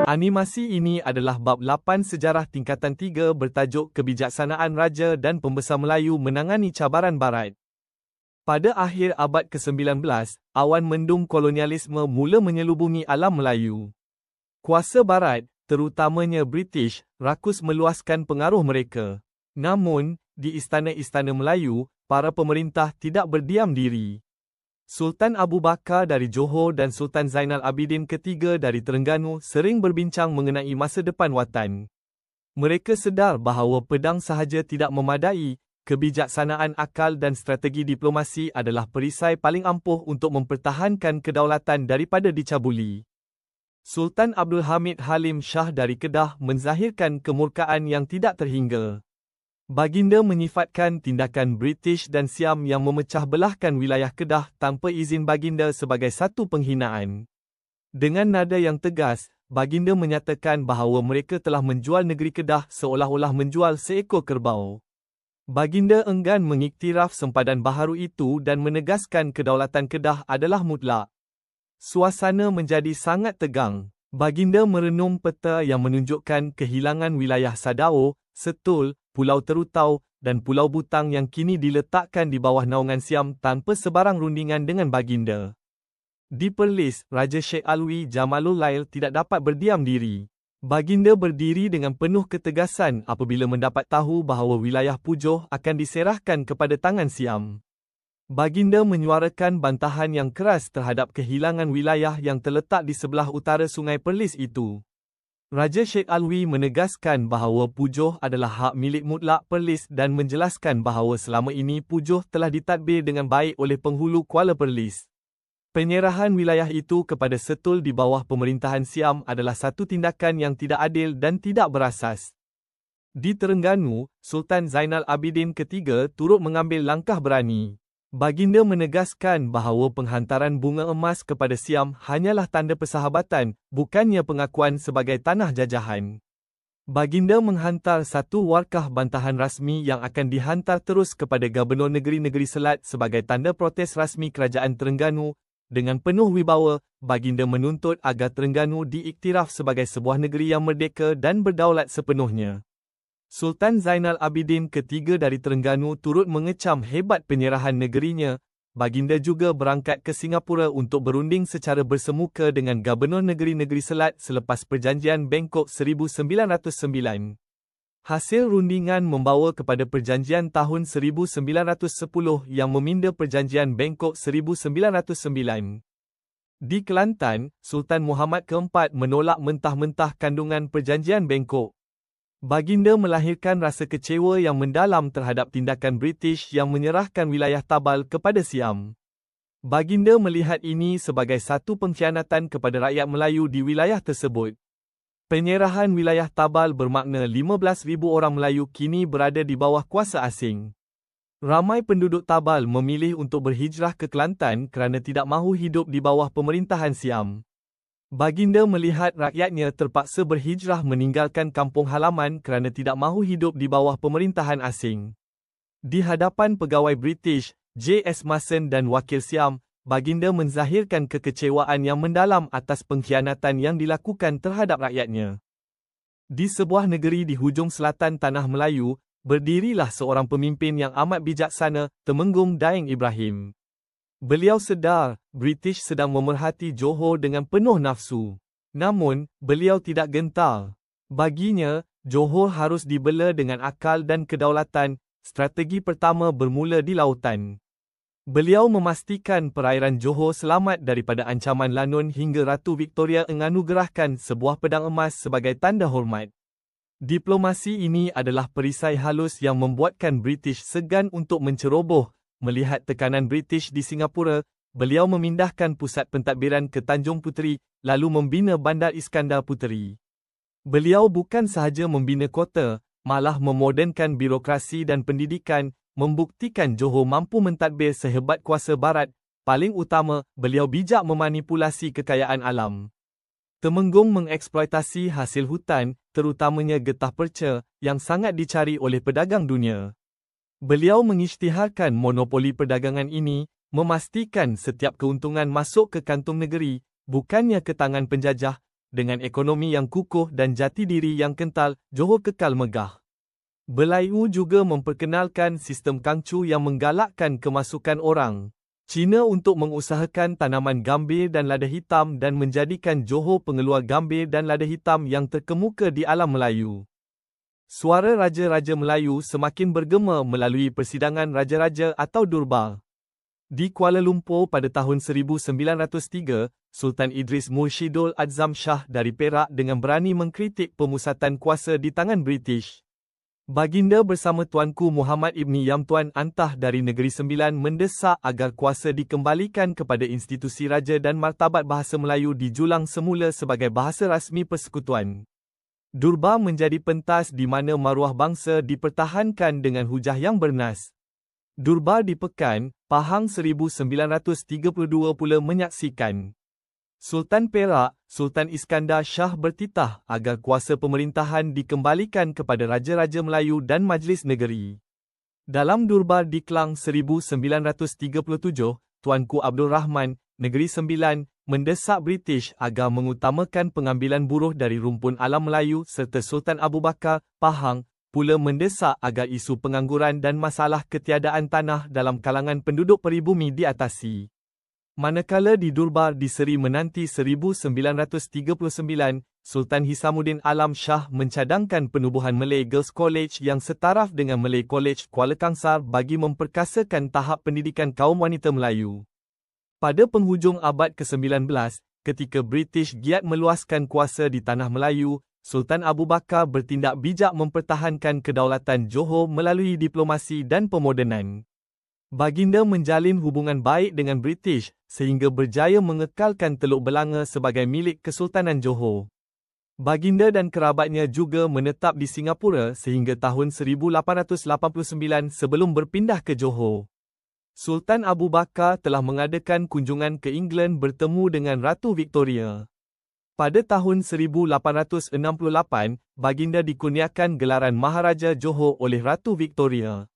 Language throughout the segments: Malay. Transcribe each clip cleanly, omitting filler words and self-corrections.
Animasi ini adalah bab 8 sejarah tingkatan 3 bertajuk Kebijaksanaan Raja dan Pembesar Melayu Menangani Cabaran Barat. Pada akhir abad ke-19, awan mendung kolonialisme mula menyelubungi alam Melayu. Kuasa Barat, terutamanya British, rakus meluaskan pengaruh mereka. Namun, di istana-istana Melayu, para pemerintah tidak berdiam diri. Sultan Abu Bakar dari Johor dan Sultan Zainal Abidin III dari Terengganu sering berbincang mengenai masa depan watan. Mereka sedar bahawa pedang sahaja tidak memadai, kebijaksanaan akal dan strategi diplomasi adalah perisai paling ampuh untuk mempertahankan kedaulatan daripada dicabuli. Sultan Abdul Hamid Halim Shah dari Kedah menzahirkan kemurkaan yang tidak terhingga. Baginda menyifatkan tindakan British dan Siam yang memecah belahkan wilayah Kedah tanpa izin baginda sebagai satu penghinaan. Dengan nada yang tegas, baginda menyatakan bahawa mereka telah menjual negeri Kedah seolah-olah menjual seekor kerbau. Baginda enggan mengiktiraf sempadan baharu itu dan menegaskan kedaulatan Kedah adalah mutlak. Suasana menjadi sangat tegang. Baginda merenung peta yang menunjukkan kehilangan wilayah Sadao, Setul, Pulau Terutau, dan Pulau Butang yang kini diletakkan di bawah naungan Siam tanpa sebarang rundingan dengan baginda. Di Perlis, Raja Sheikh Alwi Jamalul Lail tidak dapat berdiam diri. Baginda berdiri dengan penuh ketegasan apabila mendapat tahu bahawa wilayah Pujoh akan diserahkan kepada tangan Siam. Baginda menyuarakan bantahan yang keras terhadap kehilangan wilayah yang terletak di sebelah utara Sungai Perlis itu. Raja Sheikh Alwi menegaskan bahawa Pujoh adalah hak milik mutlak Perlis dan menjelaskan bahawa selama ini Pujoh telah ditadbir dengan baik oleh penghulu Kuala Perlis. Penyerahan wilayah itu kepada Setul di bawah pemerintahan Siam adalah satu tindakan yang tidak adil dan tidak berasas. Di Terengganu, Sultan Zainal Abidin III turut mengambil langkah berani. Baginda menegaskan bahawa penghantaran bunga emas kepada Siam hanyalah tanda persahabatan, bukannya pengakuan sebagai tanah jajahan. Baginda menghantar satu warkah bantahan rasmi yang akan dihantar terus kepada Gubernur Negeri-Negeri Selat sebagai tanda protes rasmi Kerajaan Terengganu. Dengan penuh wibawa, baginda menuntut agar Terengganu diiktiraf sebagai sebuah negeri yang merdeka dan berdaulat sepenuhnya. Sultan Zainal Abidin III dari Terengganu turut mengecam hebat penyerahan negerinya. Baginda juga berangkat ke Singapura untuk berunding secara bersemuka dengan Gubernur Negeri-Negeri Selat selepas Perjanjian Bangkok 1909. Hasil rundingan membawa kepada Perjanjian tahun 1910 yang meminda Perjanjian Bangkok 1909. Di Kelantan, Sultan Muhammad keempat menolak mentah-mentah kandungan Perjanjian Bangkok. Baginda melahirkan rasa kecewa yang mendalam terhadap tindakan British yang menyerahkan wilayah Tabal kepada Siam. Baginda melihat ini sebagai satu pengkhianatan kepada rakyat Melayu di wilayah tersebut. Penyerahan wilayah Tabal bermakna 15,000 orang Melayu kini berada di bawah kuasa asing. Ramai penduduk Tabal memilih untuk berhijrah ke Kelantan kerana tidak mahu hidup di bawah pemerintahan Siam. Baginda melihat rakyatnya terpaksa berhijrah meninggalkan kampung halaman kerana tidak mahu hidup di bawah pemerintahan asing. Di hadapan pegawai British, J.S. Mason dan wakil Siam, baginda menzahirkan kekecewaan yang mendalam atas pengkhianatan yang dilakukan terhadap rakyatnya. Di sebuah negeri di hujung selatan Tanah Melayu, berdirilah seorang pemimpin yang amat bijaksana, Temenggung Daeng Ibrahim. Beliau sedar, British sedang memerhati Johor dengan penuh nafsu. Namun, beliau tidak gentar. Baginya, Johor harus dibela dengan akal dan kedaulatan. Strategi pertama bermula di lautan. Beliau memastikan perairan Johor selamat daripada ancaman lanun hingga Ratu Victoria menganugerahkan sebuah pedang emas sebagai tanda hormat. Diplomasi ini adalah perisai halus yang membuatkan British segan untuk menceroboh. Melihat tekanan British di Singapura, beliau memindahkan pusat pentadbiran ke Tanjung Puteri, lalu membina Bandar Iskandar Puteri. Beliau bukan sahaja membina kota, malah memodernkan birokrasi dan pendidikan, membuktikan Johor mampu mentadbir sehebat kuasa Barat. Paling utama, beliau bijak memanipulasi kekayaan alam. Temenggung mengeksploitasi hasil hutan, terutamanya getah perca, yang sangat dicari oleh pedagang dunia. Beliau mengisytiharkan monopoli perdagangan ini, memastikan setiap keuntungan masuk ke kantung negeri, bukannya ke tangan penjajah, dengan ekonomi yang kukuh dan jati diri yang kental, Johor kekal megah. Berlaiu juga memperkenalkan sistem kangcu yang menggalakkan kemasukan orang Cina untuk mengusahakan tanaman gambir dan lada hitam dan menjadikan Johor pengeluar gambir dan lada hitam yang terkemuka di alam Melayu. Suara Raja-Raja Melayu semakin bergema melalui persidangan Raja-Raja atau Durbar. Di Kuala Lumpur pada tahun 1903, Sultan Idris Murshidul Adzam Shah dari Perak dengan berani mengkritik pemusatan kuasa di tangan British. Baginda bersama Tuanku Muhammad Ibni Yamtuan Antah dari Negeri Sembilan mendesak agar kuasa dikembalikan kepada institusi raja dan martabat bahasa Melayu dijulang semula sebagai bahasa rasmi persekutuan. Durbar menjadi pentas di mana maruah bangsa dipertahankan dengan hujah yang bernas. Durbar di Pekan, Pahang 1932 pula menyaksikan Sultan Perak, Sultan Iskandar Shah bertitah agar kuasa pemerintahan dikembalikan kepada Raja-Raja Melayu dan Majlis Negeri. Dalam Durbar di Klang 1937, Tuanku Abdul Rahman, Negeri Sembilan, mendesak British agar mengutamakan pengambilan buruh dari rumpun alam Melayu serta Sultan Abu Bakar, Pahang, pula mendesak agar isu pengangguran dan masalah ketiadaan tanah dalam kalangan penduduk peribumi diatasi. Manakala di Durbar di Seri Menanti 1939, Sultan Hisamuddin Alam Shah mencadangkan penubuhan Malay Girls College yang setaraf dengan Malay College Kuala Kangsar bagi memperkasakan tahap pendidikan kaum wanita Melayu. Pada penghujung abad ke-19, ketika British giat meluaskan kuasa di tanah Melayu, Sultan Abu Bakar bertindak bijak mempertahankan kedaulatan Johor melalui diplomasi dan pemodenan. Baginda menjalin hubungan baik dengan British sehingga berjaya mengekalkan Teluk Belanga sebagai milik Kesultanan Johor. Baginda dan kerabatnya juga menetap di Singapura sehingga tahun 1889 sebelum berpindah ke Johor. Sultan Abu Bakar telah mengadakan kunjungan ke England bertemu dengan Ratu Victoria. Pada tahun 1868, Baginda dikurniakan gelaran Maharaja Johor oleh Ratu Victoria.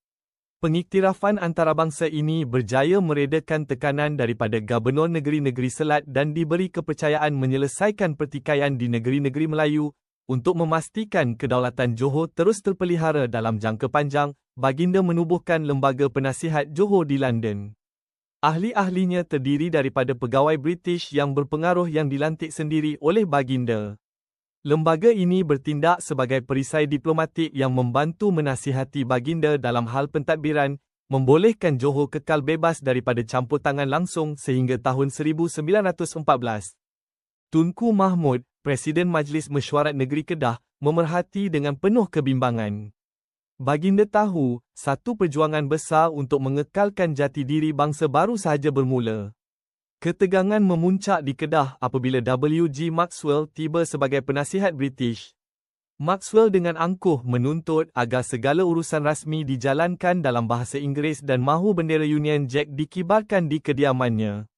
Pengiktirafan antarabangsa ini berjaya meredakan tekanan daripada Gubernur negeri-negeri Selat dan diberi kepercayaan menyelesaikan pertikaian di negeri-negeri Melayu untuk memastikan kedaulatan Johor terus terpelihara dalam jangka panjang. Baginda menubuhkan Lembaga Penasihat Johor di London. Ahli-ahlinya terdiri daripada pegawai British yang berpengaruh yang dilantik sendiri oleh Baginda. Lembaga ini bertindak sebagai perisai diplomatik yang membantu menasihati Baginda dalam hal pentadbiran, membolehkan Johor kekal bebas daripada campur tangan langsung sehingga tahun 1914. Tunku Mahmud, Presiden Majlis Mesyuarat Negeri Kedah, memerhati dengan penuh kebimbangan. Baginda tahu, satu perjuangan besar untuk mengekalkan jati diri bangsa baru sahaja bermula. Ketegangan memuncak di Kedah apabila W.G. Maxwell tiba sebagai penasihat British. Maxwell dengan angkuh menuntut agar segala urusan rasmi dijalankan dalam bahasa Inggeris dan mahu bendera Union Jack dikibarkan di kediamannya.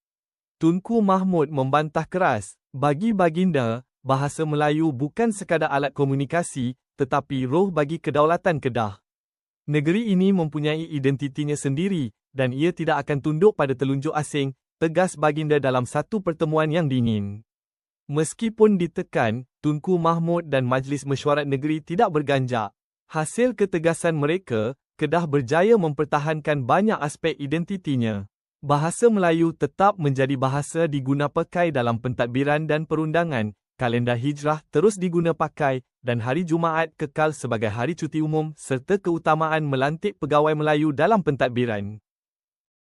Tunku Mahmud membantah keras, bagi Baginda, bahasa Melayu bukan sekadar alat komunikasi, tetapi roh bagi kedaulatan Kedah. Negeri ini mempunyai identitinya sendiri, dan ia tidak akan tunduk pada telunjuk asing, tegas Baginda dalam satu pertemuan yang dingin. Meskipun ditekan, Tunku Mahmud dan Majlis Mesyuarat Negeri tidak berganjak. Hasil ketegasan mereka, Kedah berjaya mempertahankan banyak aspek identitinya. Bahasa Melayu tetap menjadi bahasa diguna pakai dalam pentadbiran dan perundangan, kalender hijrah terus diguna pakai, dan hari Jumaat kekal sebagai hari cuti umum serta keutamaan melantik pegawai Melayu dalam pentadbiran.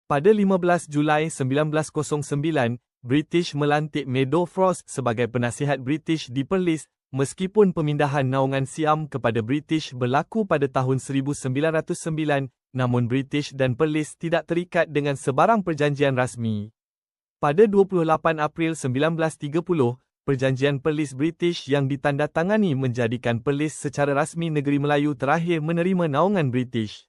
Pada 15 Julai 1909, British melantik Meadow Frost sebagai penasihat British di Perlis, meskipun pemindahan naungan Siam kepada British berlaku pada tahun 1909, namun British dan Perlis tidak terikat dengan sebarang perjanjian rasmi. Pada 28 April 1930, perjanjian Perlis British yang ditandatangani menjadikan Perlis secara rasmi negeri Melayu terakhir menerima naungan British.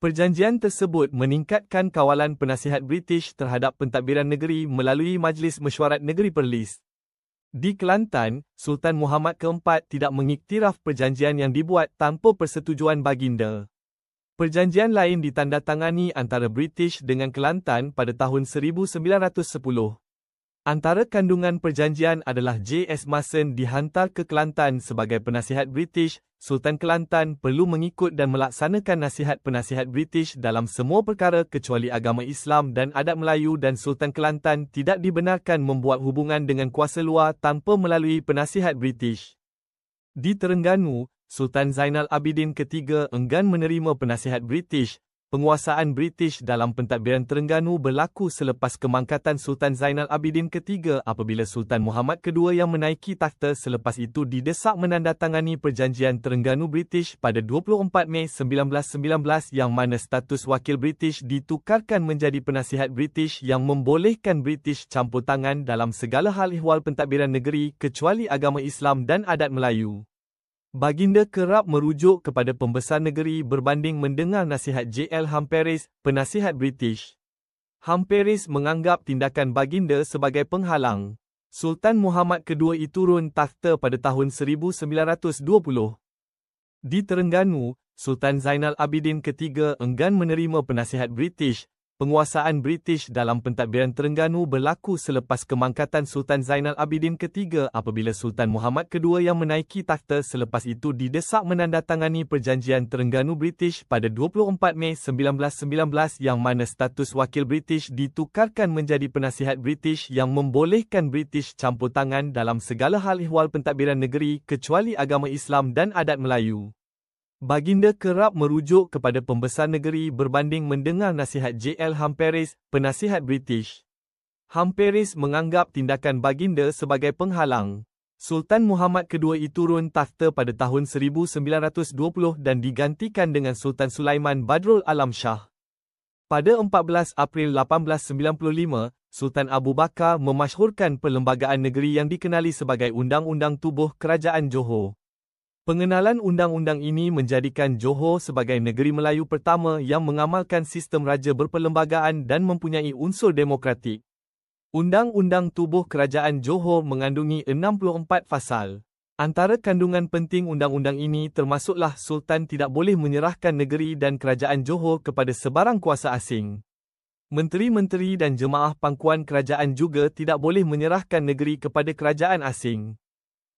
Perjanjian tersebut meningkatkan kawalan penasihat British terhadap pentadbiran negeri melalui Majlis Mesyuarat Negeri Perlis. Di Kelantan, Sultan Muhammad keempat tidak mengiktiraf perjanjian yang dibuat tanpa persetujuan Baginda. Perjanjian lain ditandatangani antara British dengan Kelantan pada tahun 1910. Antara kandungan perjanjian adalah J.S. Mason dihantar ke Kelantan sebagai penasihat British. Sultan Kelantan perlu mengikut dan melaksanakan nasihat-penasihat British dalam semua perkara kecuali agama Islam dan adat Melayu, dan Sultan Kelantan tidak dibenarkan membuat hubungan dengan kuasa luar tanpa melalui penasihat British. Di Terengganu, Sultan Zainal Abidin III enggan menerima penasihat British. Penguasaan British dalam pentadbiran Terengganu berlaku selepas kemangkatan Sultan Zainal Abidin III apabila Sultan Muhammad II yang menaiki takhta selepas itu didesak menandatangani Perjanjian Terengganu British pada 24 Mei 1919 yang mana status wakil British ditukarkan menjadi penasihat British yang membolehkan British campur tangan dalam segala hal ehwal pentadbiran negeri kecuali agama Islam dan adat Melayu. Baginda kerap merujuk kepada pembesar negeri berbanding mendengar nasihat J.L. Humphreys, penasihat British. Humphreys menganggap tindakan baginda sebagai penghalang. Sultan Muhammad II turun takhta pada tahun 1920. Di Terengganu, Sultan Zainal Abidin III enggan menerima penasihat British. Penguasaan British dalam pentadbiran Terengganu berlaku selepas kemangkatan Sultan Zainal Abidin III apabila Sultan Muhammad II yang menaiki takhta selepas itu didesak menandatangani Perjanjian Terengganu British pada 24 Mei 1919 yang mana status wakil British ditukarkan menjadi penasihat British yang membolehkan British campur tangan dalam segala hal ehwal pentadbiran negeri kecuali agama Islam dan adat Melayu. Baginda kerap merujuk kepada pembesar negeri berbanding mendengar nasihat J.L. Humphreys, penasihat British. Humphreys menganggap tindakan baginda sebagai penghalang. Sultan Muhammad II turun takhta pada tahun 1920 dan digantikan dengan Sultan Sulaiman Badrul Alam Shah. Pada 14 April 1895, Sultan Abu Bakar memasyhurkan perlembagaan negeri yang dikenali sebagai Undang-Undang Tubuh Kerajaan Johor. Pengenalan undang-undang ini menjadikan Johor sebagai negeri Melayu pertama yang mengamalkan sistem raja berperlembagaan dan mempunyai unsur demokratik. Undang-Undang Tubuh Kerajaan Johor mengandungi 64 fasal. Antara kandungan penting undang-undang ini termasuklah Sultan tidak boleh menyerahkan negeri dan kerajaan Johor kepada sebarang kuasa asing. Menteri-menteri dan jemaah pangkuan kerajaan juga tidak boleh menyerahkan negeri kepada kerajaan asing.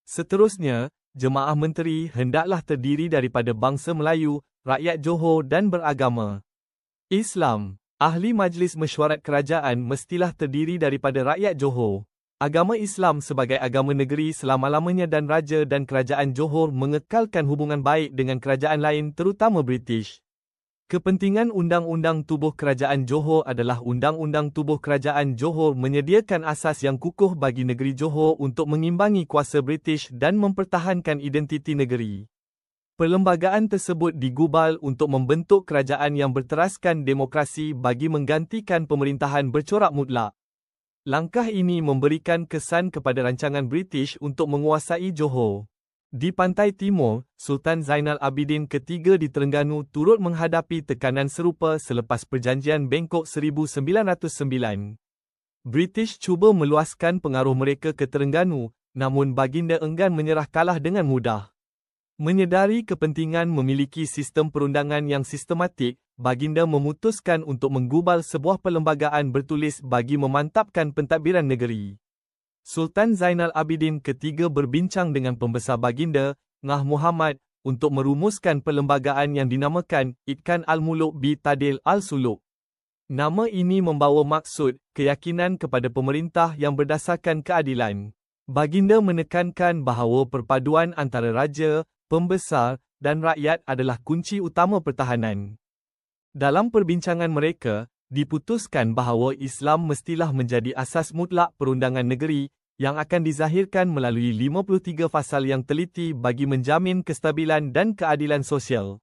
Seterusnya, jemaah menteri hendaklah terdiri daripada bangsa Melayu, rakyat Johor dan beragama Islam. Ahli Majlis Mesyuarat Kerajaan mestilah terdiri daripada rakyat Johor. Agama Islam sebagai agama negeri selama-lamanya dan raja dan kerajaan Johor mengekalkan hubungan baik dengan kerajaan lain terutama British. Kepentingan Undang-Undang Tubuh Kerajaan Johor adalah Undang-Undang Tubuh Kerajaan Johor menyediakan asas yang kukuh bagi negeri Johor untuk mengimbangi kuasa British dan mempertahankan identiti negeri. Perlembagaan tersebut digubal untuk membentuk kerajaan yang berteraskan demokrasi bagi menggantikan pemerintahan bercorak mutlak. Langkah ini memberikan kesan kepada rancangan British untuk menguasai Johor. Di pantai timur, Sultan Zainal Abidin III di Terengganu turut menghadapi tekanan serupa selepas Perjanjian Bangkok 1909. British cuba meluaskan pengaruh mereka ke Terengganu, namun baginda enggan menyerah kalah dengan mudah. Menyedari kepentingan memiliki sistem perundangan yang sistematik, baginda memutuskan untuk menggubal sebuah perlembagaan bertulis bagi memantapkan pentadbiran negeri. Sultan Zainal Abidin III berbincang dengan pembesar baginda, Ngah Muhammad, untuk merumuskan perlembagaan yang dinamakan Itkan Al-Muluk bi Tadil Al-Suluk. Nama ini membawa maksud, keyakinan kepada pemerintah yang berdasarkan keadilan. Baginda menekankan bahawa perpaduan antara raja, pembesar, dan rakyat adalah kunci utama pertahanan. Dalam perbincangan mereka, diputuskan bahawa Islam mestilah menjadi asas mutlak perundangan negeri, yang akan dizahirkan melalui 53 fasal yang teliti bagi menjamin kestabilan dan keadilan sosial.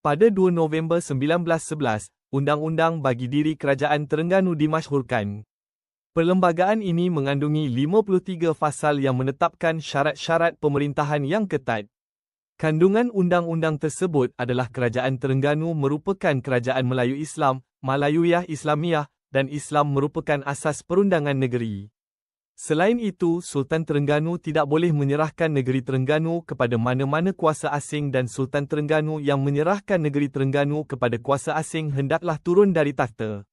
Pada 2 November 1911, Undang-Undang Bagi Diri Kerajaan Terengganu dimasyhurkan. Perlembagaan ini mengandungi 53 fasal yang menetapkan syarat-syarat pemerintahan yang ketat. Kandungan undang-undang tersebut adalah Kerajaan Terengganu merupakan kerajaan Melayu Islam, Malayuyah Islamiyah, dan Islam merupakan asas perundangan negeri. Selain itu, Sultan Terengganu tidak boleh menyerahkan negeri Terengganu kepada mana-mana kuasa asing dan Sultan Terengganu yang menyerahkan negeri Terengganu kepada kuasa asing hendaklah turun dari takhta.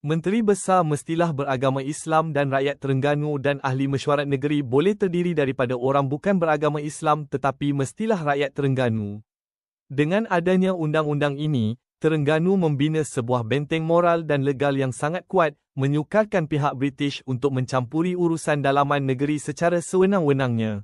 Menteri Besar mestilah beragama Islam dan rakyat Terengganu dan ahli mesyuarat negeri boleh terdiri daripada orang bukan beragama Islam tetapi mestilah rakyat Terengganu. Dengan adanya undang-undang ini, Terengganu membina sebuah benteng moral dan legal yang sangat kuat, menyukarkan pihak British untuk mencampuri urusan dalaman negeri secara sewenang-wenangnya.